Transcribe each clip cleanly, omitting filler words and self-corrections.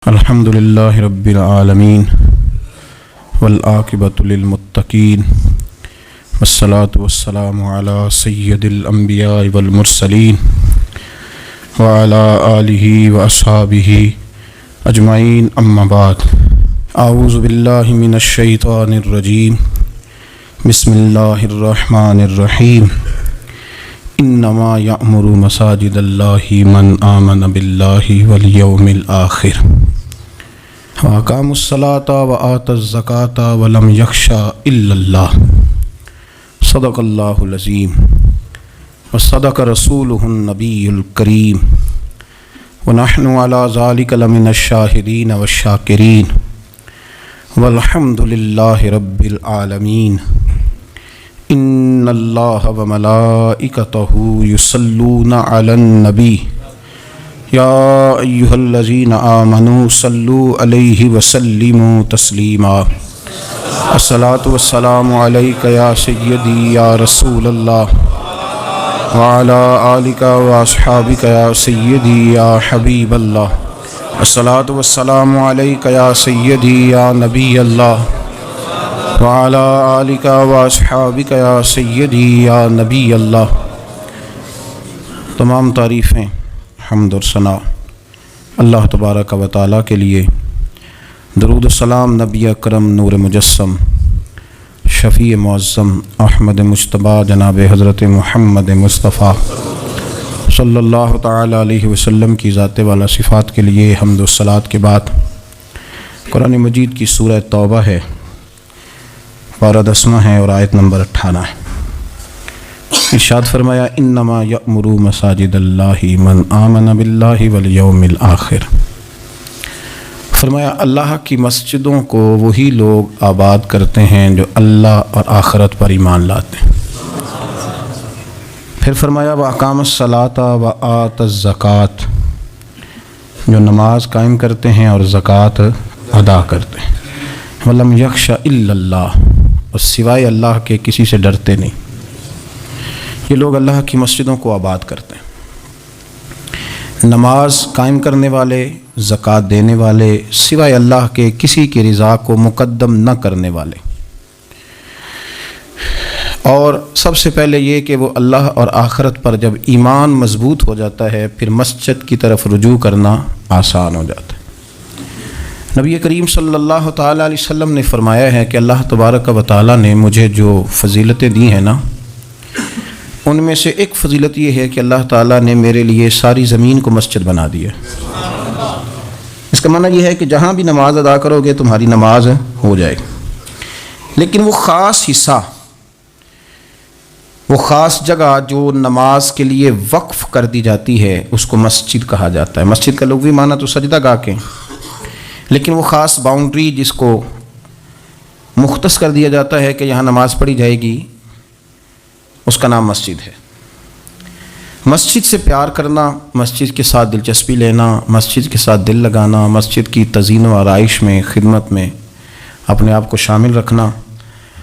الحمد للہ رب العالمین والعاقبۃ للمتقین والصلاة والسلام علی سید الانبیاء والمرسلین وعلی آلہ واصحابہ اجمعین اما بعد اعوذ باللہ من الشیطان الرجیم بسم اللہ الرحمن الرحیم انما یأمر مساجد اللہ من آمن باللہ والیوم الآخر وَأَقَامُوا الصَّلَاةَ وَآتَوا الزَّكَاةَ وَلَمْ يَخْشَ إِلَّا اللَّهَ صدق اللہ العظیم وصدق رسولہ النبی الکریم ونحن علی ذلک لمن الشاہدین والشاکرین والحمد للہ رب العالمین ان اللہ وملائکتہ یصلون علی النبی یا ایہا الذین آمنوا صلوا علیہ وسلموا تسلیما الصلاۃ والسلام علیک یا سیدی یا رسول اللہ وعلی آلک واصحابک یا سیدی یا حبیب اللہ الصلاۃ والسلام علیک یا سیدی یا نبی اللہ وعلی آلک واصحابک یا سیدی یا نبی اللہ۔ تمام تعریفیں، حمد اور ثنا اللہ تبارک و تعالیٰ کے لیے، درود و سلام نبی اکرم نور مجسم شفیع معظم احمد مجتبیٰ جناب حضرت محمد مصطفیٰ صلی اللہ تعالیٰ علیہ وسلم کی ذات والا صفات کے لیے حمد و صلات کے بعد قرآن مجید کی سورہ توبہ ہے، پارہ 10 ہے اور آیت نمبر 18 ہے۔ ارشاد فرمایا انما یأمر مساجد اللہ من آمن باللہ والیوم الآخر۔ فرمایا اللہ کی مسجدوں کو وہی لوگ آباد کرتے ہیں جو اللہ اور آخرت پر ایمان لاتے ہیں۔ پھر فرمایا وَأَقَامَ الصَّلَاةَ وَآتَى الزَّكَاةَ، جو نماز قائم کرتے ہیں اور زکوٰۃ ادا کرتے ہیں۔ وَلَمْ يَخْشَ إِلَّا اللَّهَ، اور سوائے اللہ کے کسی سے ڈرتے نہیں۔ یہ لوگ اللہ کی مسجدوں کو آباد کرتے ہیں، نماز قائم کرنے والے، زکوٰۃ دینے والے، سوائے اللہ کے کسی کی رضا کو مقدم نہ کرنے والے، اور سب سے پہلے یہ کہ وہ اللہ اور آخرت پر جب ایمان مضبوط ہو جاتا ہے پھر مسجد کی طرف رجوع کرنا آسان ہو جاتا ہے۔ نبی کریم صلی اللہ تعالیٰ علیہ وسلم نے فرمایا ہے کہ اللہ تبارک و تعالیٰ نے مجھے جو فضیلتیں دی ہیں نا، ان میں سے ایک فضیلت یہ ہے کہ اللہ تعالیٰ نے میرے لیے ساری زمین کو مسجد بنا دی ہے۔ اس کا معنی یہ ہے کہ جہاں بھی نماز ادا کرو گے تمہاری نماز ہو جائے گی، لیکن وہ خاص حصہ، وہ خاص جگہ جو نماز کے لیے وقف کر دی جاتی ہے اس کو مسجد کہا جاتا ہے۔ مسجد کا لغوی معنی تو سجدہ گاہ کے، لیکن وہ خاص باؤنڈری جس کو مختص کر دیا جاتا ہے کہ یہاں نماز پڑھی جائے گی، اس کا نام مسجد ہے۔ مسجد سے پیار کرنا، مسجد کے ساتھ دلچسپی لینا، مسجد کے ساتھ دل لگانا، مسجد کی تزئین و آرائش میں، خدمت میں اپنے آپ کو شامل رکھنا،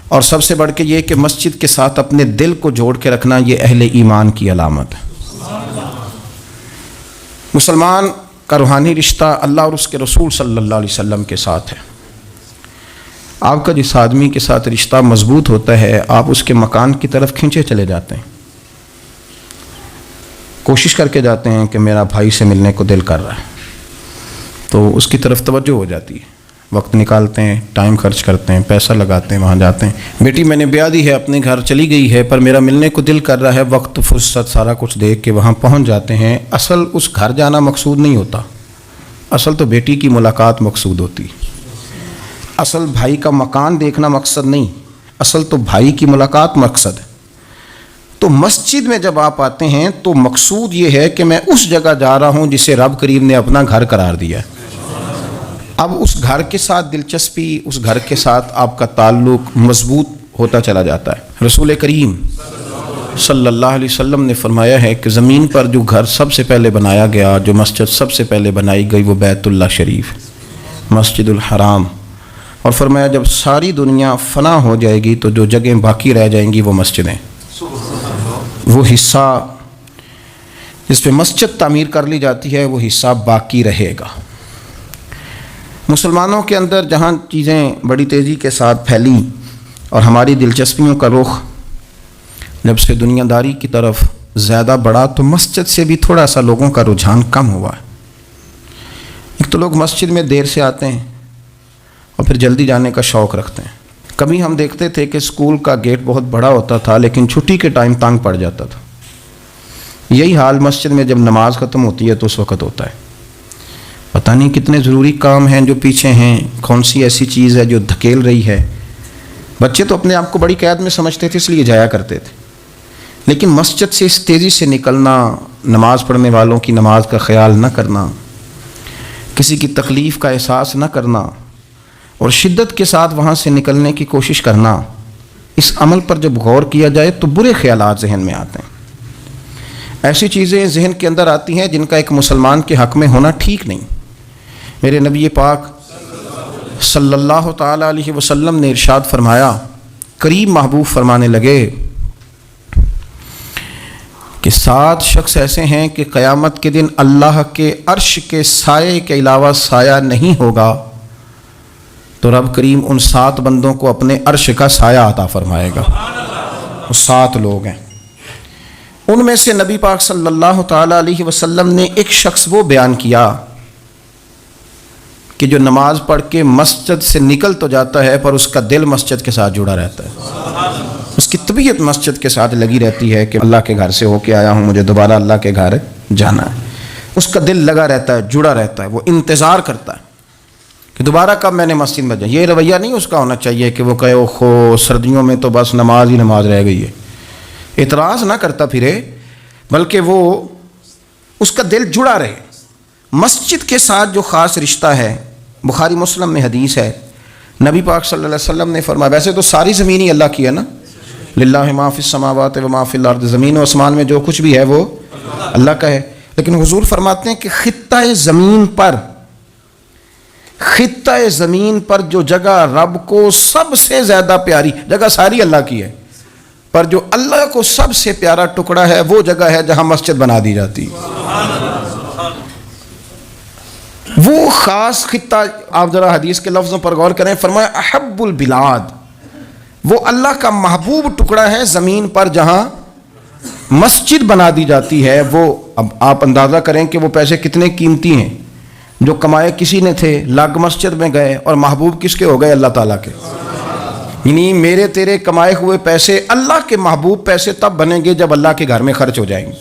اور سب سے بڑھ کے یہ کہ مسجد کے ساتھ اپنے دل کو جوڑ کے رکھنا، یہ اہل ایمان کی علامت ہے۔ مسلمان کا روحانی رشتہ اللہ اور اس کے رسول صلی اللہ علیہ وسلم کے ساتھ ہے۔ آپ کا جس آدمی کے ساتھ رشتہ مضبوط ہوتا ہے آپ اس کے مکان کی طرف کھینچے چلے جاتے ہیں، کوشش کر کے جاتے ہیں کہ میرا بھائی سے ملنے کو دل کر رہا ہے، تو اس کی طرف توجہ ہو جاتی ہے، وقت نکالتے ہیں، ٹائم خرچ کرتے ہیں، پیسہ لگاتے ہیں، وہاں جاتے ہیں۔ بیٹی میں نے بیاہ دی ہے، اپنے گھر چلی گئی ہے، پر میرا ملنے کو دل کر رہا ہے، وقت فرصت سارا کچھ دیکھ کے وہاں پہنچ جاتے ہیں۔ اصل اس گھر جانا مقصود نہیں ہوتا، اصل تو بیٹی کی ملاقات مقصود ہوتی ہے، اصل بھائی کا مکان دیکھنا مقصد نہیں، اصل تو بھائی کی ملاقات مقصد ہے۔ تو مسجد میں جب آپ آتے ہیں تو مقصود یہ ہے کہ میں اس جگہ جا رہا ہوں جسے رب کریم نے اپنا گھر قرار دیا ہے۔ اب اس گھر کے ساتھ دلچسپی، اس گھر کے ساتھ آپ کا تعلق مضبوط ہوتا چلا جاتا ہے۔ رسول کریم صلی اللہ علیہ وسلم نے فرمایا ہے کہ زمین پر جو گھر سب سے پہلے بنایا گیا، جو مسجد سب سے پہلے بنائی گئی، وہ بیت اللہ شریف، مسجد الحرام، اور فرمایا جب ساری دنیا فنا ہو جائے گی تو جو جگہیں باقی رہ جائیں گی وہ مسجدیں، وہ حصہ جس پہ مسجد تعمیر کر لی جاتی ہے وہ حصہ باقی رہے گا۔ مسلمانوں کے اندر جہاں چیزیں بڑی تیزی کے ساتھ پھیلیں اور ہماری دلچسپیوں کا رخ جب سے دنیا داری کی طرف زیادہ بڑھا تو مسجد سے بھی تھوڑا سا لوگوں کا رجحان کم ہوا ہے۔ ایک تو لوگ مسجد میں دیر سے آتے ہیں اور پھر جلدی جانے کا شوق رکھتے ہیں۔ کبھی ہم دیکھتے تھے کہ اسکول کا گیٹ بہت بڑا ہوتا تھا لیکن چھٹی کے ٹائم تنگ پڑ جاتا تھا۔ یہی حال مسجد میں جب نماز ختم ہوتی ہے تو اس وقت ہوتا ہے۔ پتہ نہیں کتنے ضروری کام ہیں جو پیچھے ہیں، کون سی ایسی چیز ہے جو دھکیل رہی ہے۔ بچے تو اپنے آپ کو بڑی قید میں سمجھتے تھے اس لیے جایا کرتے تھے، لیکن مسجد سے اس تیزی سے نکلنا، نماز پڑھنے والوں کی نماز کا خیال نہ کرنا، کسی کی تکلیف کا احساس نہ کرنا اور شدت کے ساتھ وہاں سے نکلنے کی کوشش کرنا، اس عمل پر جب غور کیا جائے تو برے خیالات ذہن میں آتے ہیں۔ ایسی چیزیں ذہن کے اندر آتی ہیں جن کا ایک مسلمان کے حق میں ہونا ٹھیک نہیں۔ میرے نبی پاک صلی اللہ تعالی علیہ وسلم نے ارشاد فرمایا، قریب محبوب فرمانے لگے کہ 7 شخص ایسے ہیں کہ قیامت کے دن اللہ کے عرش کے سائے کے علاوہ سایہ نہیں ہوگا، تو رب کریم ان 7 بندوں کو اپنے عرش کا سایہ عطا فرمائے گا۔ وہ 7 لوگ ہیں، ان میں سے نبی پاک صلی اللہ تعالی علیہ وسلم نے ایک شخص وہ بیان کیا کہ جو نماز پڑھ کے مسجد سے نکل تو جاتا ہے پر اس کا دل مسجد کے ساتھ جڑا رہتا ہے، اس کی طبیعت مسجد کے ساتھ لگی رہتی ہے کہ اللہ کے گھر سے ہو کے آیا ہوں، مجھے دوبارہ اللہ کے گھر جانا ہے۔ اس کا دل لگا رہتا ہے، جڑا رہتا ہے، وہ انتظار کرتا ہے کہ دوبارہ کب میں نے مسجد میں جائیں۔ یہ رویہ نہیں اس کا ہونا چاہیے کہ وہ کہے اوہو سردیوں میں تو بس نماز ہی نماز رہ گئی ہے، اعتراض نہ کرتا پھرے، بلکہ وہ اس کا دل جڑا رہے۔ مسجد کے ساتھ جو خاص رشتہ ہے، بخاری مسلم میں حدیث ہے، نبی پاک صلی اللہ علیہ وسلم نے فرمایا، ویسے تو ساری زمین ہی اللہ کی ہے نا، للہ ما فی السماوات و ما فی الارض، زمین و آسمان میں جو کچھ بھی ہے وہ اللہ کا ہے، لیکن حضور فرماتے ہیں کہ خطہ زمین پر جو جگہ رب کو سب سے زیادہ پیاری جگہ، ساری اللہ کی ہے، پر جو اللہ کو سب سے پیارا ٹکڑا ہے وہ جگہ ہے جہاں مسجد بنا دی جاتی ہے۔ وہ خاص خطہ، آپ ذرا حدیث کے لفظوں پر غور کریں، فرمایا احب البلاد، وہ اللہ کا محبوب ٹکڑا ہے زمین پر جہاں مسجد بنا دی جاتی ہے۔ وہ اب آپ اندازہ کریں کہ وہ پیسے کتنے قیمتی ہیں، جو کمائے کسی نے تھے، لگ مسجد میں گئے، اور محبوب کس کے ہو گئے؟ اللہ تعالیٰ کے۔ یعنی میرے تیرے کمائے ہوئے پیسے اللہ کے محبوب پیسے تب بنیں گے جب اللہ کے گھر میں خرچ ہو جائیں گے،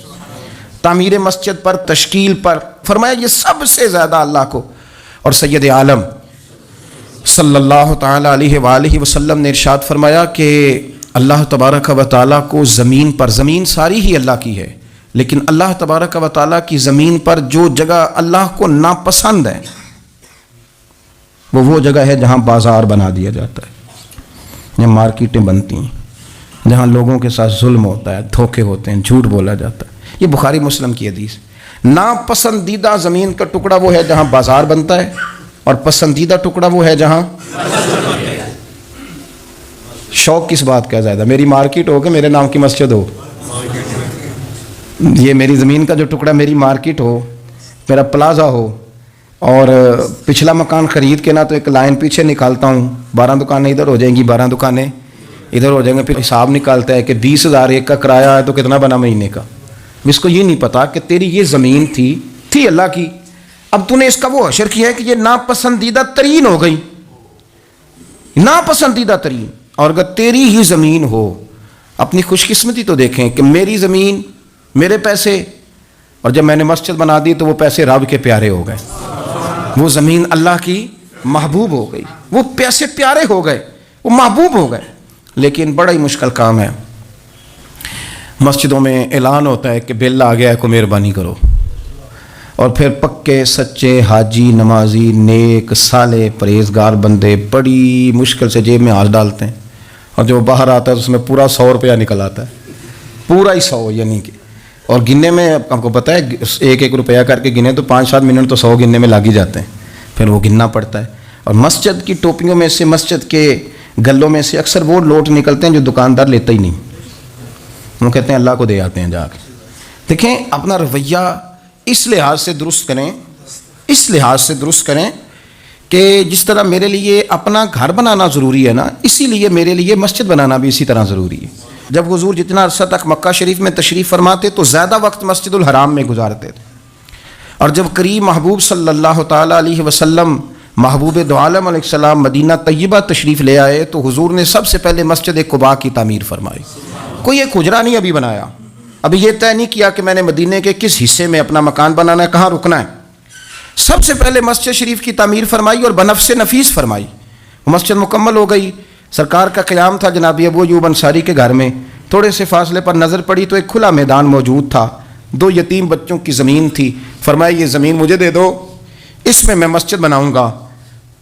تعمیر مسجد پر، تشکیل پر۔ فرمایا یہ سب سے زیادہ اللہ کو، اور سید عالم صلی اللہ تعالی علیہ وآلہ وسلم نے ارشاد فرمایا کہ اللہ تبارک و تعالیٰ کو زمین پر، زمین ساری ہی اللہ کی ہے، لیکن اللہ تبارک و تعالیٰ کی زمین پر جو جگہ اللہ کو ناپسند ہے وہ جگہ ہے جہاں بازار بنا دیا جاتا ہے، جہاں مارکیٹیں بنتی ہیں، جہاں لوگوں کے ساتھ ظلم ہوتا ہے، دھوکے ہوتے ہیں، جھوٹ بولا جاتا ہے۔ یہ بخاری مسلم کی حدیث۔ ناپسندیدہ زمین کا ٹکڑا وہ ہے جہاں بازار بنتا ہے، اور پسندیدہ ٹکڑا وہ ہے جہاں شوق کس بات کا زیادہ، میری مارکیٹ ہو کہ میرے نام کی مسجد ہو، یہ میری زمین کا جو ٹکڑا میری مارکیٹ ہو، میرا پلازا ہو، اور پچھلا مکان خرید کے نہ تو ایک لائن پیچھے نکالتا ہوں، 12 دکانیں ادھر ہو جائیں گی، 12 دکانیں ادھر ہو جائیں گے، پھر حساب نکالتا ہے کہ 20,000 ایک کا کرایہ ہے تو کتنا بنا مہینے کا۔ اس کو یہ نہیں پتا کہ تیری یہ زمین تھی اللہ کی، اب تو نے اس کا وہ حشر کیا ہے کہ یہ ناپسندیدہ ترین ہو گئی، ناپسندیدہ ترین۔ اور اگر تیری ہی زمین ہو، اپنی خوش قسمتی تو دیکھیں کہ میری زمین، میرے پیسے، اور جب میں نے مسجد بنا دی تو وہ پیسے رب کے پیارے ہو گئے، وہ زمین اللہ کی محبوب ہو گئی، وہ پیسے پیارے ہو گئے، وہ محبوب ہو گئے۔ لیکن بڑا ہی مشکل کام ہے، مسجدوں میں اعلان ہوتا ہے کہ بل آ گیا ہے، کو مہربانی کرو، اور پھر پکے سچے حاجی، نمازی، نیک صالح پرہیزگار بندے بڑی مشکل سے جیب میں ہاتھ ڈالتے ہیں، اور جو باہر آتا ہے اس میں پورا 100 روپیہ نکل آتا ہے، پورا ہی 100، یعنی کہ، اور گننے میں آپ کو پتہ ہے 1-1 روپیہ کر کے گنے تو 5-7 منٹ تو 100 گننے میں لگ ہی جاتے ہیں، پھر وہ گننا پڑتا ہے۔ اور مسجد کی ٹوپیوں میں سے، مسجد کے گلوں میں سے اکثر وہ لوٹ نکلتے ہیں جو دکاندار لیتا ہی نہیں، وہ کہتے ہیں اللہ کو دے آتے ہیں جا کے۔ دیکھیں اپنا رویہ اس لحاظ سے درست کریں کہ جس طرح میرے لیے اپنا گھر بنانا ضروری ہے نا، اسی لیے میرے لیے مسجد بنانا بھی اسی طرح ضروری ہے۔ جب حضور جتنا عرصہ تک مکہ شریف میں تشریف فرماتے تو زیادہ وقت مسجد الحرام میں گزارتے تھے، اور جب قریب محبوب صلی اللہ تعالیٰ علیہ وسلم محبوب دو عالم علیہ السلام مدینہ طیبہ تشریف لے آئے تو حضور نے سب سے پہلے مسجد قباء کی تعمیر فرمائی۔ کوئی ایک حجرہ نہیں ابھی بنایا، ابھی یہ طے نہیں کیا کہ میں نے مدینے کے کس حصے میں اپنا مکان بنانا ہے، کہاں رکنا ہے۔ سب سے پہلے مسجد شریف کی تعمیر فرمائی اور بنفس نفیس فرمائی۔ وہ مسجد مکمل ہو گئی، سرکار کا قیام تھا جناب ابو ایوب انصاری کے گھر میں، تھوڑے سے فاصلے پر نظر پڑی تو ایک کھلا میدان موجود تھا، 2 یتیم بچوں کی زمین تھی، فرمایا یہ زمین مجھے دے دو، اس میں میں مسجد بناؤں گا۔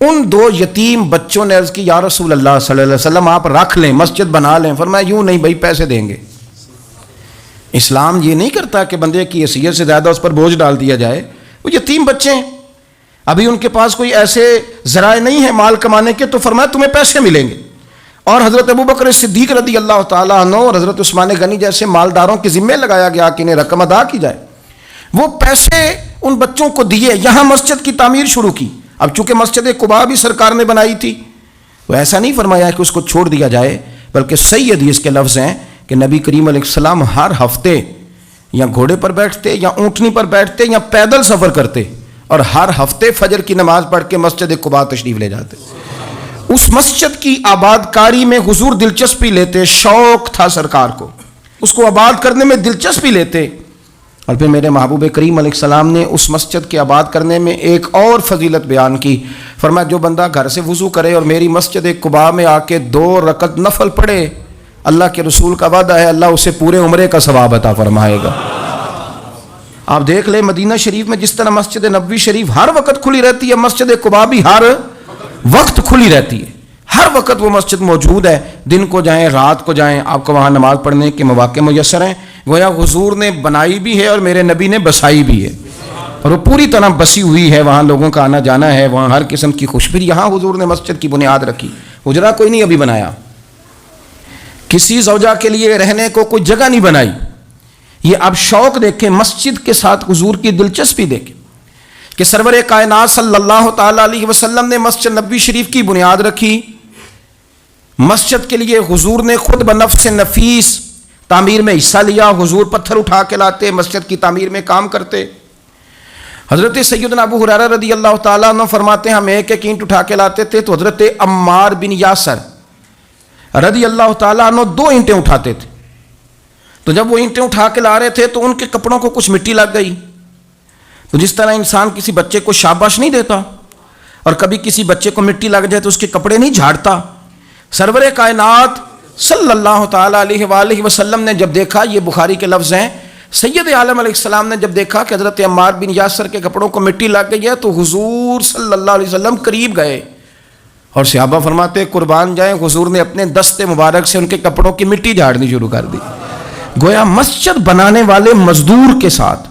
ان 2 یتیم بچوں نے عرض کی یا رسول اللہ صلی اللہ علیہ وسلم آپ رکھ لیں، مسجد بنا لیں۔ فرمایا یوں نہیں بھائی، پیسے دیں گے۔ اسلام یہ نہیں کرتا کہ بندے کی حیثیت سے زیادہ اس پر بوجھ ڈال دیا جائے، وہ یتیم بچے ہیں، ابھی ان کے پاس کوئی ایسے ذرائع نہیں ہیں مال کمانے کے، تو فرمایا تمہیں پیسے ملیں گے۔ اور حضرت ابوبکر صدیق رضی اللہ تعالیٰ عنہ اور حضرت عثمان غنی جیسے مالداروں کے ذمے لگایا گیا کہ انہیں رقم ادا کی جائے۔ وہ پیسے ان بچوں کو دیے، یہاں مسجد کی تعمیر شروع کی۔ اب چونکہ مسجد قباء بھی سرکار نے بنائی تھی، وہ ایسا نہیں فرمایا کہ اس کو چھوڑ دیا جائے، بلکہ صحیح حدیث کے لفظ ہیں کہ نبی کریم علیہ السلام ہر ہفتے یا گھوڑے پر بیٹھتے یا اونٹنی پر بیٹھتے یا پیدل سفر کرتے، اور ہر ہفتے فجر کی نماز پڑھ کے مسجد قباء تشریف لے جاتے۔ اس مسجد کی آباد کاری میں حضور دلچسپی لیتے، شوق تھا سرکار کو، اس کو آباد کرنے میں دلچسپی لیتے۔ اور پھر میرے محبوب کریم علیہ السلام نے اس مسجد کے آباد کرنے میں ایک اور فضیلت بیان کی، فرمایا جو بندہ گھر سے وضو کرے اور میری مسجد قباء میں آ کے 2 رکعت نفل پڑھے، اللہ کے رسول کا وعدہ ہے اللہ اسے پورے عمرے کا ثواب عطا فرمائے گا۔ آپ دیکھ لیں مدینہ شریف میں جس طرح مسجد نبوی شریف ہر وقت کھلی رہتی ہے، مسجد قباء بھی ہر وقت کھلی رہتی ہے، ہر وقت وہ مسجد موجود ہے، دن کو جائیں رات کو جائیں آپ کو وہاں نماز پڑھنے کے مواقع میسر ہیں۔ گویا حضور نے بنائی بھی ہے اور میرے نبی نے بسائی بھی ہے، اور وہ پوری طرح بسی ہوئی ہے، وہاں لوگوں کا آنا جانا ہے، وہاں ہر قسم کی خوشبری۔ یہاں حضور نے مسجد کی بنیاد رکھی، حجرہ کوئی نہیں ابھی بنایا، کسی زوجہ کے لیے رہنے کو کوئی جگہ نہیں بنائی۔ یہ اب شوق دیکھیں، مسجد کے ساتھ حضور کی دلچسپی دیکھیں کہ سرور کائنات صلی اللہ تعالیٰ علیہ وسلم نے مسجد نبوی شریف کی بنیاد رکھی۔ مسجد کے لیے حضور نے خود بنفس نفیس تعمیر میں حصہ لیا، حضور پتھر اٹھا کے لاتے، مسجد کی تعمیر میں کام کرتے۔ حضرت سیدنا ابو ہریرہ رضی اللہ تعالیٰ عنہ فرماتے ہیں ہم ایک اینٹ اٹھا کے لاتے تھے تو حضرت عمار بن یاسر رضی اللہ تعالیٰ عنہ 2 اینٹیں اٹھاتے تھے، تو جب وہ اینٹیں اٹھا کے لا رہے تھے تو ان کے کپڑوں کو کچھ مٹی لگ گئی، تو جس طرح انسان کسی بچے کو شاباش نہیں دیتا اور کبھی کسی بچے کو مٹی لگ جائے تو اس کے کپڑے نہیں جھاڑتا، سرور کائنات صلی اللہ تعالیٰ علیہ وآلہ وسلم نے جب دیکھا، یہ بخاری کے لفظ ہیں، سید عالم علیہ السلام نے جب دیکھا کہ حضرت عمار بن یاسر کے کپڑوں کو مٹی لگ گئی ہے تو حضور صلی اللہ علیہ وسلم قریب گئے، اور صحابہ فرماتے قربان جائیں حضور نے اپنے دست مبارک سے ان کے کپڑوں کی مٹی جھاڑنی شروع کر دی۔ گویا مسجد بنانے والے مزدور کے ساتھ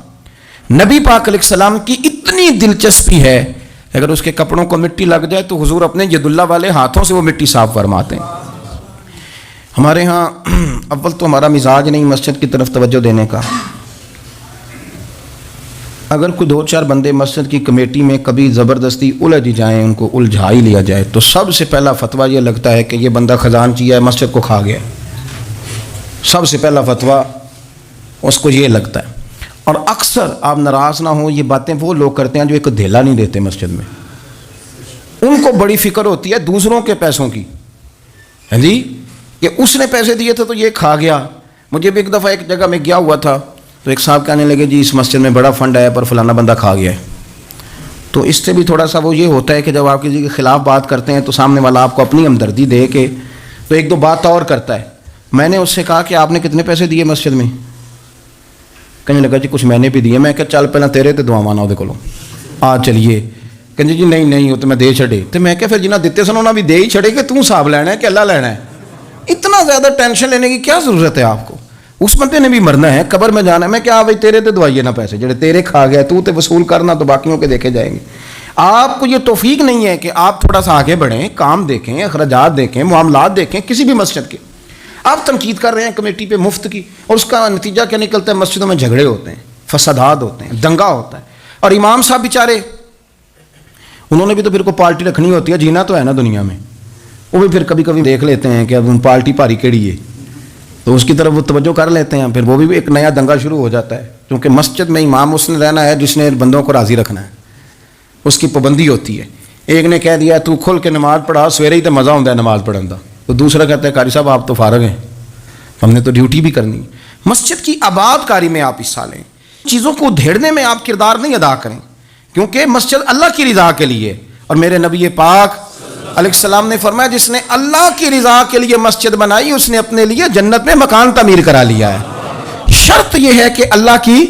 نبی پاک علیہ السلام کی اتنی دلچسپی ہے، اگر اس کے کپڑوں کو مٹی لگ جائے تو حضور اپنے ید اللہ والے ہاتھوں سے وہ مٹی صاف فرماتے ہیں۔ ہمارے ہاں اول تو ہمارا مزاج نہیں مسجد کی طرف توجہ دینے کا، اگر کوئی 2-4 بندے مسجد کی کمیٹی میں کبھی زبردستی الجھ جائیں، ان کو الجھا ہی لیا جائے، تو سب سے پہلا فتویٰ یہ لگتا ہے کہ یہ بندہ خزانچی ہے، مسجد کو کھا گیا۔ سب سے پہلا فتویٰ اس کو یہ لگتا ہے، اور اکثر آپ ناراض نہ ہوں یہ باتیں وہ لوگ کرتے ہیں جو ایک دھیلا نہیں دیتے مسجد میں، ان کو بڑی فکر ہوتی ہے دوسروں کے پیسوں کی، ہاں جی، کہ اس نے پیسے دیے تھے تو یہ کھا گیا۔ مجھے بھی ایک دفعہ ایک جگہ میں گیا ہوا تھا تو ایک صاحب کہنے لگے جی اس مسجد میں بڑا فنڈ آیا پر فلانا بندہ کھا گیا ہے، تو اس سے بھی تھوڑا سا وہ یہ ہوتا ہے کہ جب آپ کسی کے خلاف بات کرتے ہیں تو سامنے والا آپ کو اپنی ہمدردی دے کے تو 1-2 بات اور کرتا ہے۔ میں نے اس سے کہا کہ آپ نے کتنے پیسے دیے مسجد میں؟ کہنے لگا جی کچھ میں نے بھی دیے۔ میں کہ چل پہلے تیرے تے دعاواں نہ دے کولوں آ چلیے، کہنے جی نہیں وہ تو میں دے چھڑے، تو میں کہ پھر جنہ دیتے سن انہاں بھی دے ہی چھڑے کہ توں حساب لینا ہے کہ اللہ لینا ہے، اتنا زیادہ ٹینشن لینے کی کیا ضرورت ہے آپ کو؟ اس بندے نے بھی مرنا ہے، قبر میں جانا ہے۔ میں کیا بھائی تیرے تے دعائیے نہ پیسے جڑے تیرے کھا گئے، تو تے وصول کرنا تو باقیوں کے دیکھے جائیں گے۔ آپ کو یہ توفیق نہیں ہے کہ آپ تھوڑا سا آگے بڑھیں، کام دیکھیں، اخراجات دیکھیں، معاملات دیکھیں کسی بھی مسجد کے۔ آپ تنقید کر رہے ہیں کمیٹی پہ مفت کی، اور اس کا نتیجہ کیا نکلتا ہے؟ مسجدوں میں جھگڑے ہوتے ہیں، فسادات ہوتے ہیں، دنگا ہوتا ہے، اور امام صاحب بیچارے انہوں نے بھی تو پھر کو پارٹی رکھنی ہوتی ہے, جینا تو ہے نا دنیا میں. وہ بھی پھر کبھی کبھی دیکھ لیتے ہیں کہ اب پارٹی بھاری کیڑی ہے, تو اس کی طرف وہ توجہ کر لیتے ہیں, پھر وہ بھی ایک نیا دنگا شروع ہو جاتا ہے. کیونکہ مسجد میں امام اس نے رہنا ہے جس نے بندوں کو راضی رکھنا ہے, اس کی پابندی ہوتی ہے. ایک نے کہہ دیا تو کھل کے نماز پڑھا, سویرے ہی تو مزہ ہوتا ہے نماز پڑھنے کا, تو دوسرا کہتا ہے قاری صاحب آپ تو فارغ ہیں, ہم نے تو ڈیوٹی بھی کرنی. مسجد کی آباد کاری میں آپ حصہ لیں, چیزوں کو دھیڑنے میں آپ کردار نہیں ادا کریں, کیونکہ مسجد اللہ کی رضا کے لیے. اور میرے نبی پاک علیہ السلام نے فرمایا جس نے اللہ کی رضا کے لیے مسجد بنائی اس نے اپنے لیے جنت میں مکان تعمیر کرا لیا ہے. شرط یہ ہے کہ اللہ کی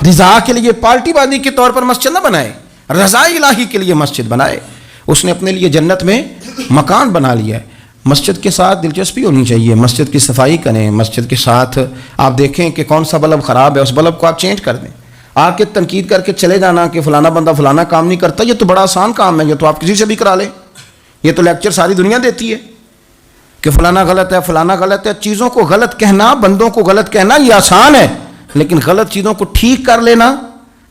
رضا کے لیے پارٹی بازی کے طور پر مسجد نہ بنائے, رضا الہی کے لیے مسجد بنائے. اس نے اپنے لیے جنت میں مکان بنا لیا ہے. مسجد کے ساتھ دلچسپی ہونی چاہیے, مسجد کی صفائی کریں, مسجد کے ساتھ آپ دیکھیں کہ کون سا بلب خراب ہے, اس بلب کو آپ چینج کر دیں. آ کے تنقید کر کے چلے جانا کہ فلانا بندہ فلانا کام نہیں کرتا, یہ تو بڑا آسان کام ہے, یہ تو آپ کسی سے بھی کرا لیں. یہ تو لیکچر ساری دنیا دیتی ہے کہ فلانا غلط ہے, فلانا غلط ہے. چیزوں کو غلط کہنا, بندوں کو غلط کہنا یہ آسان ہے, لیکن غلط چیزوں کو ٹھیک کر لینا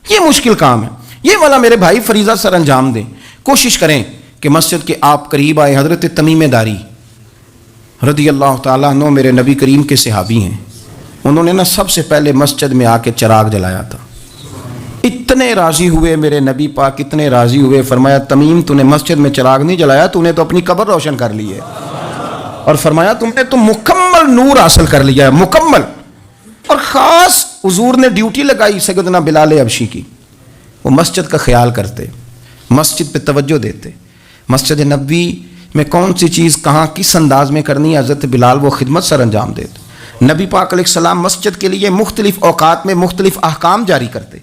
یہ مشکل کام ہے. یہ والا میرے بھائی فریضہ سر انجام دیں. کوشش کریں کہ مسجد کے آپ قریب آئے. حضرت تمیم داری رضی اللہ تعالیٰ عنہ میرے نبی کریم کے صحابی ہیں. انہوں نے نا سب سے پہلے مسجد میں آ کے چراغ جلایا تھا. اتنے راضی ہوئے میرے نبی پاک, اتنے راضی ہوئے, فرمایا تمیم تو نے مسجد میں چراغ نہیں جلایا, تو نے تو اپنی قبر روشن کر لی ہے. اور فرمایا تم نے تو مکمل نور حاصل کر لیا ہے, مکمل. اور خاص حضور نے ڈیوٹی لگائی سیدنا بلال حبشی کی, وہ مسجد کا خیال کرتے, مسجد پہ توجہ دیتے. مسجد نبوی میں کون سی چیز کہاں کس انداز میں کرنی ہے, حضرت بلال وہ خدمت سر انجام دیتے. نبی پاک علیہ السلام مسجد کے لیے مختلف اوقات میں مختلف احکام جاری کرتے.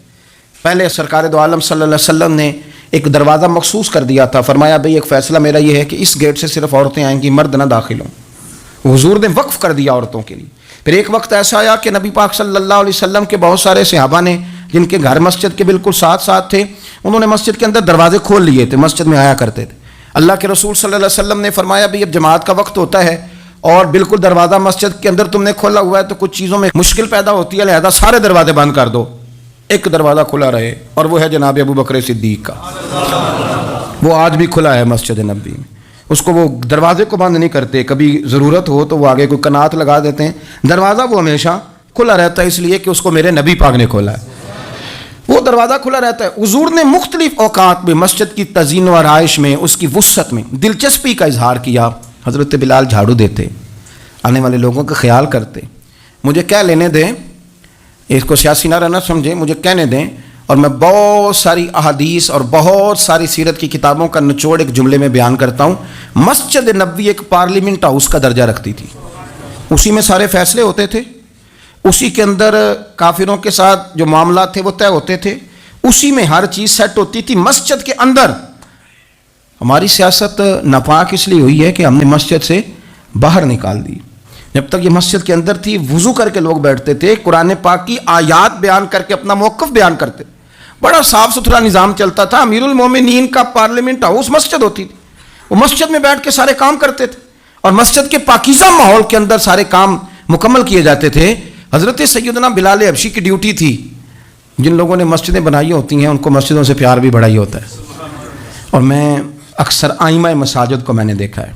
پہلے سرکار دو عالم صلی اللہ علیہ وسلم نے ایک دروازہ مخصوص کر دیا تھا. فرمایا بھئی ایک فیصلہ میرا یہ ہے کہ اس گیٹ سے صرف عورتیں آئیں گی, مرد نہ داخل ہوں. حضور نے وقف کر دیا عورتوں کے لیے. پھر ایک وقت ایسا آیا کہ نبی پاک صلی اللہ علیہ وسلم کے بہت سارے صحابہ نے جن کے گھر مسجد کے بالکل ساتھ ساتھ تھے, انہوں نے مسجد کے اندر دروازے کھول لیے تھے, مسجد میں آیا کرتے تھے. اللہ کے رسول صلی اللہ علیہ وسلم نے فرمایا بھئی اب جماعت کا وقت ہوتا ہے اور بالکل دروازہ مسجد کے اندر تم نے کھولا ہوا ہے تو کچھ چیزوں میں مشکل پیدا ہوتی ہے, لہذا سارے دروازے بند کر دو, ایک دروازہ کھلا رہے, اور وہ ہے جناب ابو بکر صدیق کا. وہ آج بھی کھلا ہے مسجد نبوی میں. اس کو وہ دروازے کو بند نہیں کرتے, کبھی ضرورت ہو تو وہ آگے کوئی کنات لگا دیتے ہیں. دروازہ وہ ہمیشہ کھلا رہتا ہے, اس لیے کہ اس کو میرے نبی پاک نے کھولا ہے. وہ دروازہ کھلا رہتا ہے. حضور نے مختلف اوقات میں مسجد کی تزئین و آرائش میں, اس کی وسعت میں دلچسپی کا اظہار کیا. حضرت بلال جھاڑو دیتے, آنے والے لوگوں کا خیال کرتے. مجھے کہہ لینے دیں, اس کو سیاسی نہ رہنا سمجھیں, مجھے کہنے دیں, اور میں بہت ساری احادیث اور بہت ساری سیرت کی کتابوں کا نچوڑ ایک جملے میں بیان کرتا ہوں. مسجد نبوی ایک پارلیمنٹ ہاؤس کا درجہ رکھتی تھی. اسی میں سارے فیصلے ہوتے تھے, اسی کے اندر کافروں کے ساتھ جو معاملات تھے وہ طے ہوتے تھے, اسی میں ہر چیز سیٹ ہوتی تھی مسجد کے اندر. ہماری سیاست ناپاک اس لیے ہوئی ہے کہ ہم نے مسجد سے باہر نکال دی. جب تک یہ مسجد کے اندر تھی وضو کر کے لوگ بیٹھتے تھے, قرآن پاک کی آیات بیان کر کے اپنا موقف بیان کرتے, بڑا صاف ستھرا نظام چلتا تھا. امیر المومنین کا پارلیمنٹ ہاؤس مسجد ہوتی تھی, وہ مسجد میں بیٹھ کے سارے کام کرتے تھے, اور مسجد کے پاکیزہ ماحول کے اندر سارے کام مکمل کیے جاتے تھے. حضرت سیدنا بلال حبشی کی ڈیوٹی تھی. جن لوگوں نے مسجدیں بنائی ہوتی ہیں ان کو مسجدوں سے پیار بھی بڑا ہی ہوتا ہے. اور میں اکثر آئمہ مساجد کو میں نے دیکھا ہے,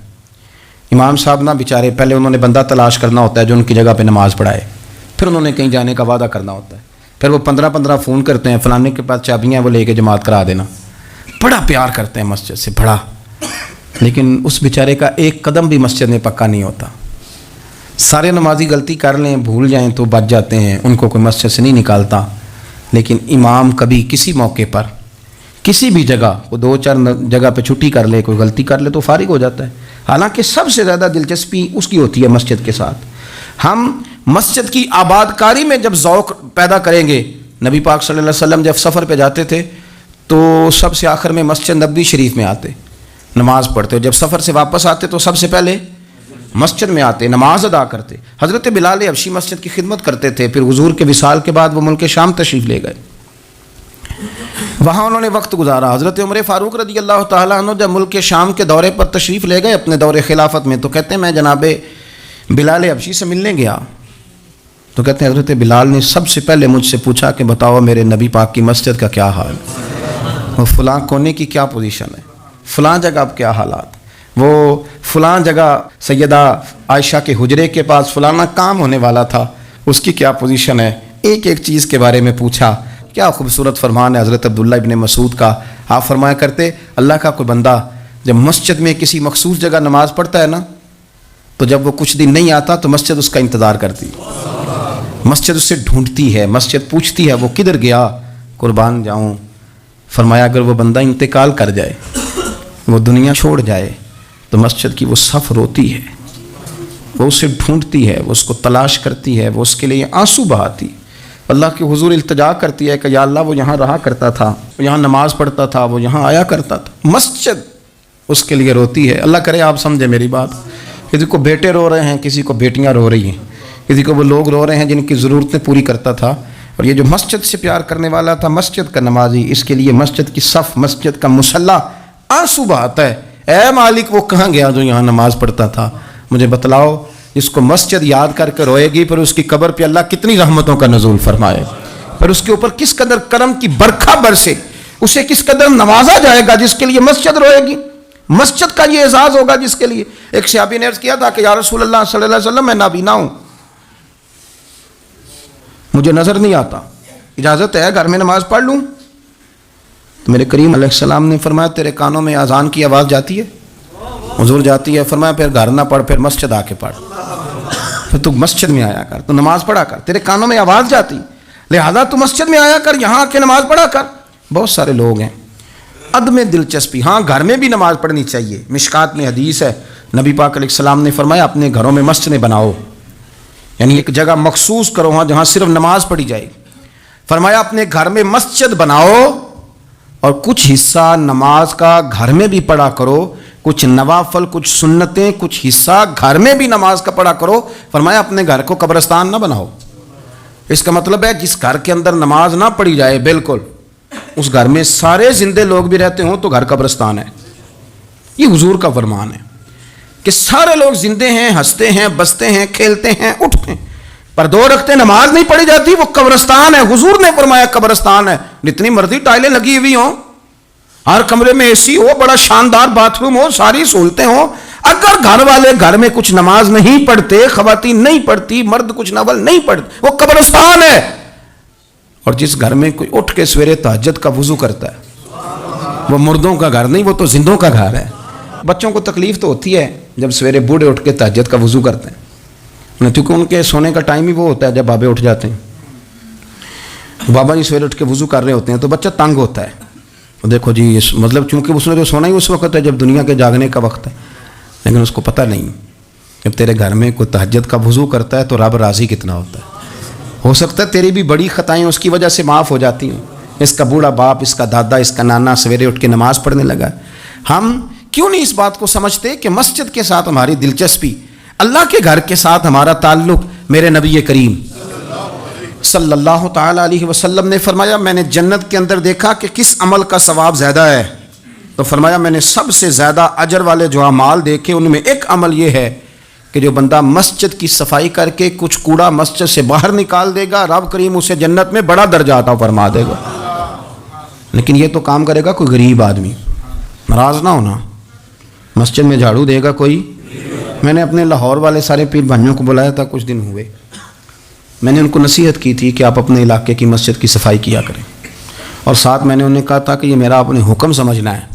امام صاحب نہ بیچارے پہلے انہوں نے بندہ تلاش کرنا ہوتا ہے جو ان کی جگہ پہ نماز پڑھائے, پھر انہوں نے کہیں جانے کا وعدہ کرنا ہوتا ہے, پھر وہ 15 فون کرتے ہیں فلانے کے پاس چابیاں وہ لے کے جماعت کرا دینا. بڑا پیار کرتے ہیں مسجد سے, بڑا, لیکن اس بیچارے کا ایک قدم بھی مسجد میں پکا نہیں ہوتا. سارے نمازی غلطی کر لیں, بھول جائیں تو بچ جاتے ہیں, ان کو کوئی مسجد سے نہیں نکالتا. لیکن امام کبھی کسی موقع پر کسی بھی جگہ وہ 2-4 جگہ پہ چھٹی کر لے, کوئی غلطی کر لے تو فارغ ہو جاتا ہے. حالانکہ سب سے زیادہ دلچسپی اس کی ہوتی ہے مسجد کے ساتھ. ہم مسجد کی آباد کاری میں جب ذوق پیدا کریں گے, نبی پاک صلی اللہ علیہ وسلم جب سفر پہ جاتے تھے تو سب سے آخر میں مسجد نبوی شریف میں آتے, نماز پڑھتے. جب سفر سے واپس آتے تو سب سے پہلے مسجد میں آتے, نماز ادا کرتے. حضرت بلال حبشی مسجد کی خدمت کرتے تھے. پھر حضور کے وصال کے بعد وہ ملک شام تشریف لے گئے, وہاں انہوں نے وقت گزارا. حضرت عمر فاروق رضی اللہ تعالیٰ عنہ جب ملک شام کے دورے پر تشریف لے گئے اپنے دور خلافت میں, تو کہتے ہیں میں جناب بلال حبشی سے ملنے گیا, تو کہتے ہیں حضرت بلال نے سب سے پہلے مجھ سے پوچھا کہ بتاؤ میرے نبی پاک کی مسجد کا کیا حال. وہ فلاں کونے کی کیا پوزیشن ہے، فلاں جگہ اب کیا حالات، وہ فلاں جگہ سیدہ عائشہ کے حجرے کے پاس فلانا کام ہونے والا تھا، اس کی کیا پوزیشن ہے، ایک ایک چیز کے بارے میں پوچھا۔ کیا خوبصورت فرمان ہے حضرت عبداللہ ابن مسعود کا، آپ فرمایا کرتے اللہ کا کوئی بندہ جب مسجد میں کسی مخصوص جگہ نماز پڑھتا ہے نا، تو جب وہ کچھ دن نہیں آتا تو مسجد اس کا انتظار کرتی، مسجد اس سے ڈھونڈتی ہے، مسجد پوچھتی ہے وہ کدھر گیا، قربان جاؤں۔ فرمایا اگر وہ بندہ انتقال کر جائے، وہ دنیا چھوڑ جائے، تو مسجد کی وہ صف روتی ہے، وہ اسے ڈھونڈتی ہے، وہ اس کو تلاش کرتی ہے، وہ اس کے لیے آنسو بہاتی، اللہ کے حضور التجا کرتی ہے کہ یا اللہ وہ یہاں رہا کرتا تھا، وہ یہاں نماز پڑھتا تھا، وہ یہاں آیا کرتا تھا، مسجد اس کے لیے روتی ہے۔ اللہ کرے آپ سمجھے میری بات، کسی کو بیٹے رو رہے ہیں، کسی کو بیٹیاں رو رہی ہیں، کسی کو وہ لوگ رو رہے ہیں جن کی ضرورتیں پوری کرتا تھا، اور یہ جو مسجد سے پیار کرنے والا تھا، مسجد کا نمازی، اس کے لیے مسجد کی صف، مسجد کا مصلی آنسو بہاتا ہے، اے مالک وہ کہاں گیا جو یہاں نماز پڑھتا تھا، مجھے بتلاؤ۔ جس کو مسجد یاد کر کے روئے گی، پھر اس کی قبر پہ اللہ کتنی رحمتوں کا نزول فرمائے، پھر اس کے اوپر کس قدر کرم کی برکھا برسے، اسے کس قدر نوازا جائے گا جس کے لیے مسجد روئے گی، مسجد کا یہ اعزاز ہوگا جس کے لیے۔ ایک صحابی نے عرض کیا تھا کہ یا رسول اللہ صلی اللہ علیہ وسلم میں نابینا ہوں، مجھے نظر نہیں آتا، اجازت ہے گھر میں نماز پڑھ لوں؟ تو میرے کریم علیہ السلام نے فرمایا تیرے کانوں میں اذان کی آواز جاتی ہے؟ حضور جاتی ہے۔ فرمایا پھر گھر نہ پڑھ، پھر مسجد آ کے پڑھ، پھر تو مسجد میں آیا کر، تو نماز پڑھا کر، تیرے کانوں میں آواز جاتی، لہذا تو مسجد میں آیا کر، یہاں آ کے نماز پڑھا کر۔ بہت سارے لوگ ہیں عدم دلچسپی، ہاں گھر میں بھی نماز پڑھنی چاہیے، مشکات میں حدیث ہے، نبی پاک علیہ السلام نے فرمایا اپنے گھروں میں مسجد بناؤ، یعنی ایک جگہ مخصوص کرو ہاں جہاں صرف نماز پڑھی جائے گی۔ فرمایا اپنے گھر میں مسجد بناؤ اور کچھ حصہ نماز کا گھر میں بھی پڑھا کرو، کچھ نوافل، کچھ سنتیں، کچھ حصہ گھر میں بھی نماز کا پڑھا کرو۔ فرمایا اپنے گھر کو قبرستان نہ بناؤ۔ اس کا مطلب ہے جس گھر کے اندر نماز نہ پڑھی جائے، بالکل اس گھر میں سارے زندے لوگ بھی رہتے ہوں تو گھر قبرستان ہے۔ یہ حضور کا فرمان ہے کہ سارے لوگ زندے ہیں، ہنستے ہیں، بستے ہیں، کھیلتے ہیں، اٹھتے ہیں، پر دو رکعتیں نماز نہیں پڑھی جاتی، وہ قبرستان ہے۔ حضور نے فرمایا قبرستان ہے، جتنی مرضی ٹائلیں لگی ہوئی ہوں، ہر کمرے میں اے سی ہو، بڑا شاندار باتھ روم ہو، ساری سہولتیں ہوں، اگر گھر والے گھر میں کچھ نماز نہیں پڑھتے، خواتین نہیں پڑھتی، مرد کچھ نفل نہیں پڑھتے، وہ قبرستان ہے۔ اور جس گھر میں کوئی اٹھ کے سویرے تہجد کا وضو کرتا ہے، وہ مردوں کا گھر نہیں، وہ تو زندوں کا گھر ہے۔ بچوں کو تکلیف تو ہوتی ہے جب سویرے بوڑھے اٹھ کے تہجد کا وضو کرتے ہیں، کیونکہ ان کے سونے کا ٹائم ہی وہ ہوتا ہے جب بابے اٹھ جاتے ہیں۔ بابا جی سویرے اٹھ کے وضو کر رہے ہوتے ہیں تو بچہ تنگ ہوتا ہے، دیکھو جی مطلب چونکہ اس نے جو سونا ہی اس وقت ہے جب دنیا کے جاگنے کا وقت ہے، لیکن اس کو پتہ نہیں جب تیرے گھر میں کوئی تہجد کا وضو کرتا ہے تو رب راضی کتنا ہوتا ہے۔ ہو سکتا ہے تیری بھی بڑی خطائیں اس کی وجہ سے معاف ہو جاتی ہیں، اس کا بوڑھا باپ، اس کا دادا، اس کا نانا سویرے اٹھ کے نماز پڑھنے لگا۔ ہم کیوں نہیں اس بات کو سمجھتے کہ مسجد کے ساتھ ہماری دلچسپی، اللہ کے گھر کے ساتھ ہمارا تعلق۔ میرے نبی کریم صلی اللہ تعالیٰ علیہ وسلم نے فرمایا میں نے جنت کے اندر دیکھا کہ کس عمل کا ثواب زیادہ ہے، تو فرمایا میں نے سب سے زیادہ اجر والے جو اعمال دیکھے ان میں ایک عمل یہ ہے کہ جو بندہ مسجد کی صفائی کر کے کچھ کوڑا مسجد سے باہر نکال دے گا، رب کریم اسے جنت میں بڑا درجہ عطا فرما دے گا۔ لیکن یہ تو کام کرے گا کوئی غریب آدمی، ناراض نہ ہونا، مسجد میں جھاڑو دے گا کوئی۔ میں نے اپنے لاہور والے سارے پیر بھائیوں کو بلایا تھا، کچھ دن ہوئے، میں نے ان کو نصیحت کی تھی کہ آپ اپنے علاقے کی مسجد کی صفائی کیا کریں، اور ساتھ میں نے انہیں کہا تھا کہ یہ میرا اپنے حکم سمجھنا ہے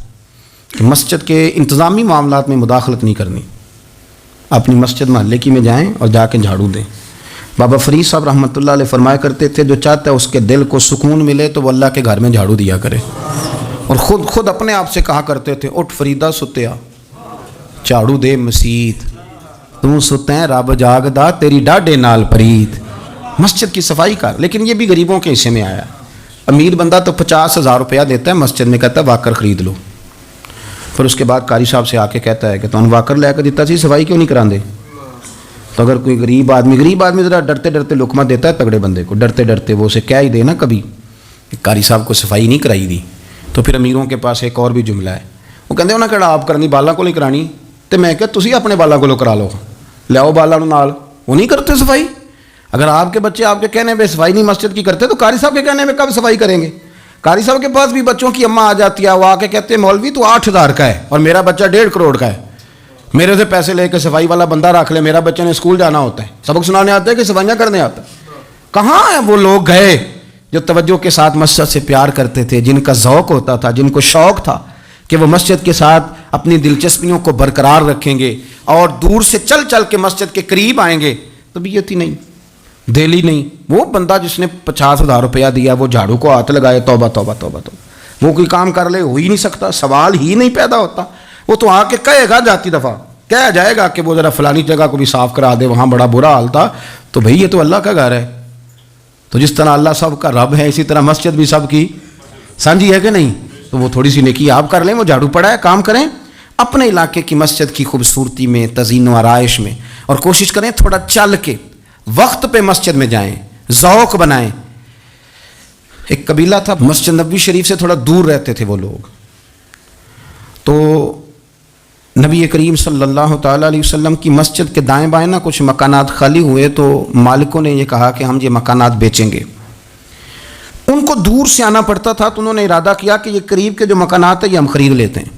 کہ مسجد کے انتظامی معاملات میں مداخلت نہیں کرنی، اپنی مسجد محلے کی میں جائیں اور جا کے جھاڑو دیں۔ بابا فرید صاحب رحمۃ اللہ علیہ فرمایا کرتے تھے جو چاہتا ہے اس کے دل کو سکون ملے تو وہ اللہ کے گھر میں جھاڑو دیا کرے، اور خود اپنے آپ سے کہا کرتے تھے اٹھ فریدہ ستیا جھاڑو دے مسیت، تم ستیں رب جاگدا تیری ڈاڈے نال پرید۔ مسجد کی صفائی کر، لیکن یہ بھی غریبوں کے حصے میں آیا۔ امیر بندہ تو 50,000 روپیہ دیتا ہے مسجد میں، کہتا ہے واکر خرید لو، پھر اس کے بعد قاری صاحب سے آ کے کہتا ہے کہ تو واکر لے کے دیتا سی، صفائی کیوں نہیں کرا دے؟ تو اگر کوئی غریب آدمی ذرا ڈرتے ڈرتے لقمہ دیتا ہے تگڑے بندے کو، ڈرتے ڈرتے وہ اسے کہہ ہی دے نا کبھی کہ قاری صاحب کو صفائی نہیں کرائی دی، تو پھر امیروں کے پاس ایک اور بھی جملہ ہے، وہ کہتے ہیں انہیں کہڑا آپ کرنی بالا کو نہیں کرانی، تو میں کہ تسی اپنے بالا کو کرا لو، لیاؤ بالا نال، وہ نہیں کرتے صفائی۔ اگر آپ کے بچے آپ کے کہنے پہ صفائی نہیں مسجد کی کرتے تو قاری صاحب کے کہنے میں کب صفائی کریں گے؟ قاری صاحب کے پاس بھی بچوں کی اماں آ جاتی ہے, وہ آ کے کہتے ہیں مولوی تو 8,000 کا ہے اور میرا بچہ 1.5 کروڑ کا ہے, میرے سے پیسے لے کے صفائی والا بندہ رکھ لے, میرا بچہ نے اسکول جانا ہوتا ہے, سبق سنانے آتا ہے کہ صفائیاں کرنے آتا ہے. کہاں ہیں وہ لوگ گئے جو توجہ کے ساتھ مسجد سے پیار کرتے تھے, جن کا ذوق ہوتا تھا, جن کو شوق تھا کہ وہ مسجد کے ساتھ اپنی دلچسپیوں کو برقرار رکھیں گے اور دور سے چل چل کے مسجد کے قریب آئیں گے. طبیعت ہی نہیں, دل ہی نہیں. وہ بندہ جس نے 50,000 روپیہ دیا وہ جھاڑو کو ہاتھ لگائے, توبہ توبہ توبہ توبہ, وہ کوئی کام کر لے, ہو ہی نہیں سکتا, سوال ہی نہیں پیدا ہوتا. وہ تو آ کے کہے گا, جاتی دفعہ کہا جائے گا کہ وہ ذرا فلانی جگہ کو بھی صاف کرا دے, وہاں بڑا برا حال تھا. تو بھئی یہ تو اللہ کا گھر ہے, تو جس طرح اللہ سب کا رب ہے اسی طرح مسجد بھی سب کی سانجھی ہے کہ نہیں. تو وہ تھوڑی سی نیکی آپ کر لیں, وہ جھاڑو پڑا ہے, کام کریں اپنے علاقے کی مسجد کی خوبصورتی میں, تزئین و آرائش میں, اور کوشش کریں تھوڑا چل کے وقت پہ مسجد میں جائیں, ذوق بنائیں. ایک قبیلہ تھا مسجد نبوی شریف سے تھوڑا دور رہتے تھے وہ لوگ, تو نبی کریم صلی اللہ تعالیٰ علیہ وسلم کی مسجد کے دائیں بائیں نا کچھ مکانات خالی ہوئے, تو مالکوں نے یہ کہا کہ ہم یہ مکانات بیچیں گے. ان کو دور سے آنا پڑتا تھا, تو انہوں نے ارادہ کیا کہ یہ قریب کے جو مکانات ہیں یہ ہم خرید لیتے ہیں.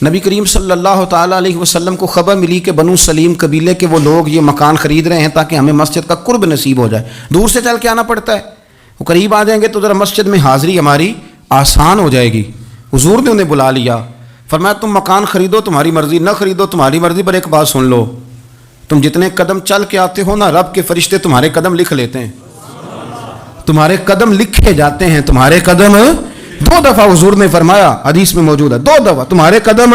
نبی کریم صلی اللہ تعالیٰ علیہ وسلم کو خبر ملی کہ بنو سلیم قبیلے کے وہ لوگ یہ مکان خرید رہے ہیں تاکہ ہمیں مسجد کا قرب نصیب ہو جائے. دور سے چل کے آنا پڑتا ہے, وہ قریب آ جائیں گے تو ذرا مسجد میں حاضری ہماری آسان ہو جائے گی. حضور نے انہیں بلا لیا, فرمایا تم مکان خریدو تمہاری مرضی, نہ خریدو تمہاری مرضی, پر ایک بات سن لو, تم جتنے قدم چل کے آتے ہو نا, رب کے فرشتے تمہارے قدم لکھ لیتے ہیں, تمہارے قدم لکھے جاتے ہیں. تمہارے قدم 2 دفعہ حضور نے فرمایا, حدیث میں موجود ہے, 2 دفعہ تمہارے قدم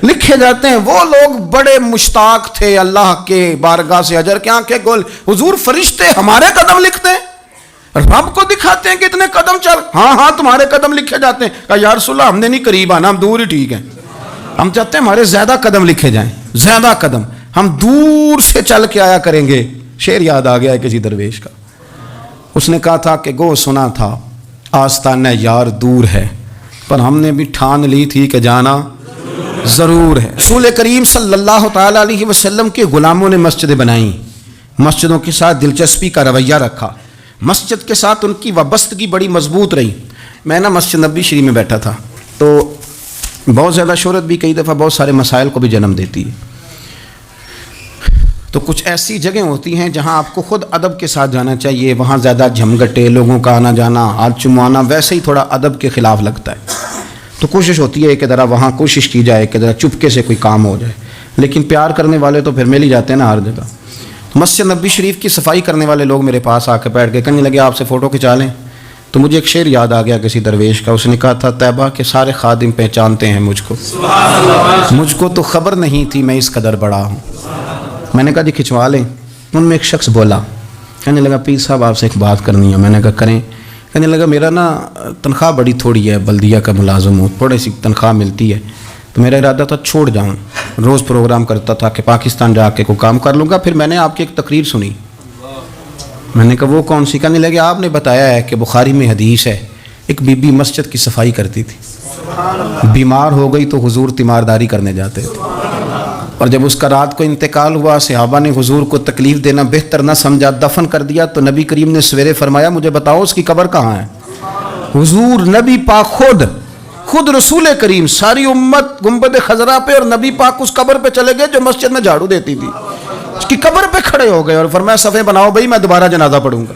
لکھے جاتے ہیں. وہ لوگ بڑے مشتاق تھے اللہ کے بارگاہ سے اجر کے آنکھیں گول, حضور فرشتے ہمارے قدم لکھتے ہیں, رب کو دکھاتے ہیں کہ اتنے قدم چل, ہاں تمہارے قدم لکھے جاتے ہیں. کہا یا رسول اللہ ہم نے نہیں قریب آنا, ہم دور ہی ٹھیک ہیں, ہم چاہتے ہیں ہمارے زیادہ قدم لکھے جائیں, زیادہ قدم, ہم دور سے چل کے آیا کریں گے. شعر یاد آ گیا ہے کسی درویش کا, اس نے کہا تھا کہ گو سنا تھا آستانہ یار دور ہے, پر ہم نے بھی ٹھان لی تھی کہ جانا ضرور ہے. رسول کریم صلی اللہ تعالیٰ علیہ وسلم کے غلاموں نے مسجدیں بنائیں, مسجدوں کے ساتھ دلچسپی کا رویہ رکھا, مسجد کے ساتھ ان کی وابستگی بڑی مضبوط رہی. میں نا مسجد نبوی شریف میں بیٹھا تھا, تو بہت زیادہ شہرت بھی کئی دفعہ بہت سارے مسائل کو بھی جنم دیتی ہے. تو کچھ ایسی جگہیں ہوتی ہیں جہاں آپ کو خود ادب کے ساتھ جانا چاہیے, وہاں زیادہ جھمگٹے, لوگوں کا آنا جانا, ہاتھ چموانا ویسے ہی تھوڑا ادب کے خلاف لگتا ہے. تو کوشش ہوتی ہے کہ ذرا وہاں کوشش کی جائے کہ ذرا چپکے سے کوئی کام ہو جائے, لیکن پیار کرنے والے تو پھر مل ہی جاتے ہیں نا ہر جگہ. مسجد نبوی شریف کی صفائی کرنے والے لوگ میرے پاس آ کے بیٹھ کے کہنے لگے آپ سے فوٹو کھنچا لیں. تو مجھے ایک شعر یاد آ گیا کسی درویش کا, اس نے کہا تھا طیبہ کے سارے خادم پہچانتے ہیں مجھ کو تو خبر نہیں تھی میں اس قدر بڑا ہوں. میں نے کہا جی کھنچوا لیں. ان میں ایک شخص بولا, کہنے لگا پیر صاحب آپ سے ایک بات کرنی ہے. میں نے کہا کریں. کہنے لگا میرا نا تنخواہ بڑی تھوڑی ہے, بلدیہ کا ملازم ہوں, تھوڑی سی تنخواہ ملتی ہے, تو میرا ارادہ تھا چھوڑ جاؤں. روز پروگرام کرتا تھا کہ پاکستان جا کے کوئی کام کر لوں گا. پھر میں نے آپ کی ایک تقریر سنی, میں نے کہا وہ کون سی؟ کہنے لگے آپ نے بتایا ہے کہ بخاری میں حدیث ہے ایک بی بی مسجد کی صفائی کرتی تھی, بیمار ہو گئی تو حضور تیمارداری کرنے جاتے تھے, اور جب اس کا رات کو انتقال ہوا صحابہ نے حضور کو تکلیف دینا بہتر نہ سمجھا, دفن کر دیا. تو نبی کریم نے سویرے فرمایا مجھے بتاؤ اس کی قبر کہاں ہے. حضور نبی پاک خود رسول کریم ساری امت گنبد خضرا پہ, اور نبی پاک اس قبر پہ چلے گئے جو مسجد میں جھاڑو دیتی تھی, اس کی قبر پہ کھڑے ہو گئے اور فرمایا صفیں بناؤ بھائی میں دوبارہ جنازہ پڑھوں گا.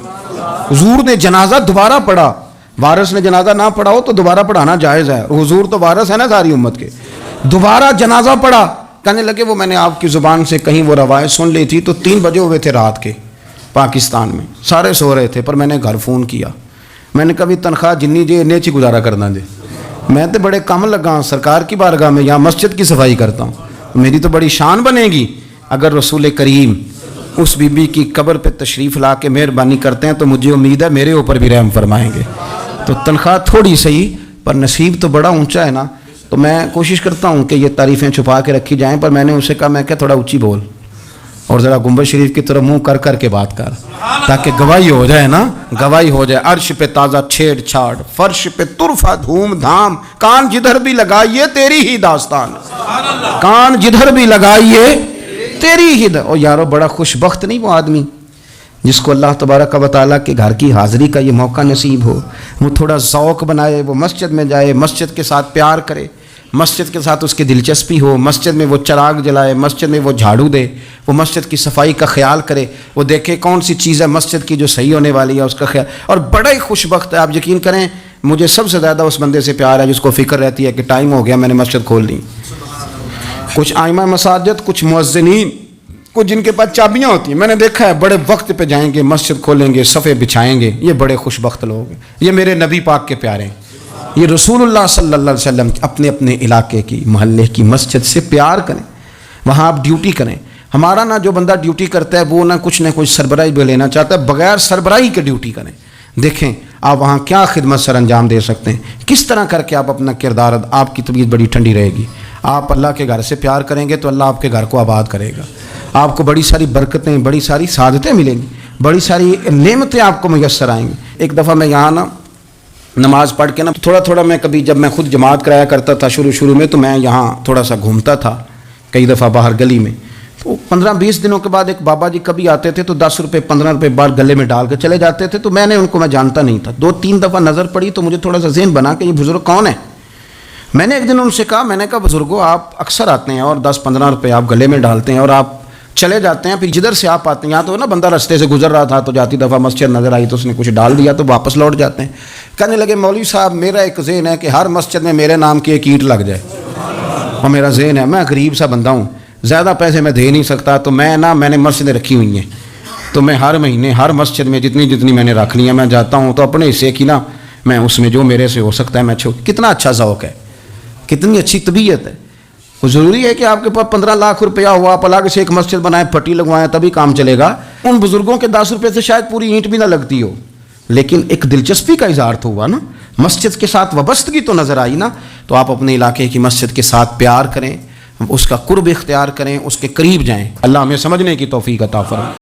حضور نے جنازہ دوبارہ پڑھا. وارث نے جنازہ نہ پڑھا ہو تو دوبارہ پڑھانا جائز ہے, حضور تو وارث ہے نا ساری امت کے. دوبارہ جنازہ پڑھا. کہنے لگے وہ میں نے آپ کی زبان سے کہیں وہ روایت سن لی تھی, تو 3 بجے ہوئے تھے رات کے پاکستان میں, سارے سو رہے تھے, پر میں نے گھر فون کیا. میں نے کبھی تنخواہ جنی جی نیچی گزارا کرنا دے, میں تو بڑے کم لگا سرکار کی بارگاہ میں, یہاں مسجد کی صفائی کرتا ہوں, میری تو بڑی شان بنے گی اگر رسول کریم اس بی بی کی قبر پہ تشریف لا کے مہربانی کرتے ہیں, تو مجھے امید ہے میرے اوپر بھی رحم فرمائیں گے. تو تنخواہ تھوڑی صحیح پر نصیب تو بڑا اونچا ہے نا. تو میں کوشش کرتا ہوں کہ یہ تعریفیں چھپا کے رکھی جائیں, پر میں نے اسے کہا میں کہ تھوڑا اونچی بول اور ذرا گنبد شریف کی طرف منہ کر کے بات کر, تاکہ گواہی ہو جائے نا, گواہی ہو جائے. عرش پہ تازہ چھیڑ چھاڑ, فرش پہ طرفہ دھوم دھام, کان جدھر بھی لگائیے تیری ہی داستان, کان جدھر بھی لگائیے تیری ہی. اور یارو بڑا خوش بخت نہیں وہ آدمی جس کو اللہ تبارک و تعالیٰ کے گھر کی حاضری کا یہ موقع نصیب ہو، وہ تھوڑا ذوق بنائے، وہ مسجد میں جائے، مسجد کے ساتھ پیار کرے، مسجد کے ساتھ اس کی دلچسپی ہو، مسجد میں وہ چراغ جلائے، مسجد میں وہ جھاڑو دے، وہ مسجد کی صفائی کا خیال کرے، وہ دیکھے کون سی چیز ہے مسجد کی جو صحیح ہونے والی ہے اس کا خیال. اور بڑا ہی خوش بخت ہے. آپ یقین کریں مجھے سب سے زیادہ اس بندے سے پیار ہے جس کو فکر رہتی ہے کہ ٹائم ہو گیا میں نے مسجد کھول لی. کچھ ائمہ مساجد، کچھ مؤذنین، کچھ جن کے پاس چابیاں ہوتی ہیں، میں نے دیکھا ہے بڑے وقت پہ جائیں گے، مسجد کھولیں گے، صفے بچھائیں گے. یہ بڑے خوش بخت لوگ ہیں. یہ میرے نبی پاک کے پیارے ہیں. یہ رسول اللہ صلی اللہ علیہ وسلم اپنے اپنے علاقے کی، محلے کی مسجد سے پیار کریں، وہاں آپ ڈیوٹی کریں. ہمارا نہ جو بندہ ڈیوٹی کرتا ہے وہ نہ کچھ سربراہی بھی لینا چاہتا ہے، بغیر سربراہی کے ڈیوٹی کریں. دیکھیں آپ وہاں کیا خدمت سر انجام دے سکتے ہیں، کس طرح کر کے آپ اپنا کردار، آپ کی طبیعت بڑی ٹھنڈی رہے گی. آپ اللہ کے گھر سے پیار کریں گے تو اللہ آپ کے گھر کو آباد کرے گا. آپ کو بڑی ساری برکتیں، بڑی ساری سعادتیں ملیں گی، بڑی ساری نعمتیں آپ کو میسر آئیں گی. ایک دفعہ میں یہاں نماز پڑھ کے تھوڑا تھوڑا میں کبھی جب میں خود جماعت کرایا کرتا تھا شروع میں، تو میں یہاں تھوڑا سا گھومتا تھا کئی دفعہ باہر گلی میں. تو 15-20 دنوں کے بعد ایک بابا جی کبھی آتے تھے تو 10 روپے 15 روپے بار گلے میں ڈال کے چلے جاتے تھے. تو میں نے ان کو، میں جانتا نہیں تھا، 2-3 دفعہ نظر پڑی تو مجھے تھوڑا سا ذہن بنا کہ یہ بزرگ کون ہے. میں نے ایک دن ان سے کہا، میں نے کہا بزرگوں آپ اکثر آتے ہیں اور 10-15 روپے آپ گلے میں ڈالتے ہیں اور آپ چلے جاتے ہیں، پھر جدھر سے آپ آتے ہیں، یہاں تو بندہ رستے سے گزر رہا تھا تو جاتی دفعہ مسجد نظر آئی تو اس نے کچھ ڈال دیا تو واپس لوٹ جاتے ہیں. کہنے لگے مولوی صاحب میرا ایک ذہن ہے کہ ہر مسجد میں میرے نام کی ایک اینٹ لگ جائے، اور میرا ذہن ہے، میں غریب سا بندہ ہوں، زیادہ پیسے میں دے نہیں سکتا، تو میں نے مسجدیں رکھی ہوئی ہیں، تو میں ہر مہینے ہر مسجد میں جتنی میں نے رکھ لی ہیں میں جاتا ہوں، تو اپنے حصے کی میں اس میں جو میرے سے ہو سکتا ہے میں کتنا اچھا ذوق ہے، کتنی اچھی طبیعت ہے. وہ ضروری ہے کہ آپ کے پاس 15 لاکھ روپیہ ہوا، آپ الگ سے ایک مسجد بنائیں، پٹی لگوائیں، تبھی کام چلے گا. ان بزرگوں کے 10 روپے سے شاید پوری اینٹ بھی نہ لگتی ہو، لیکن ایک دلچسپی کا اظہار تو ہوا نا، مسجد کے ساتھ وابستگی تو نظر آئی نا. تو آپ اپنے علاقے کی مسجد کے ساتھ پیار کریں، اس کا قرب اختیار کریں، اس کے قریب جائیں. اللہ ہمیں سمجھنے کی توفیق عطا فرمائے.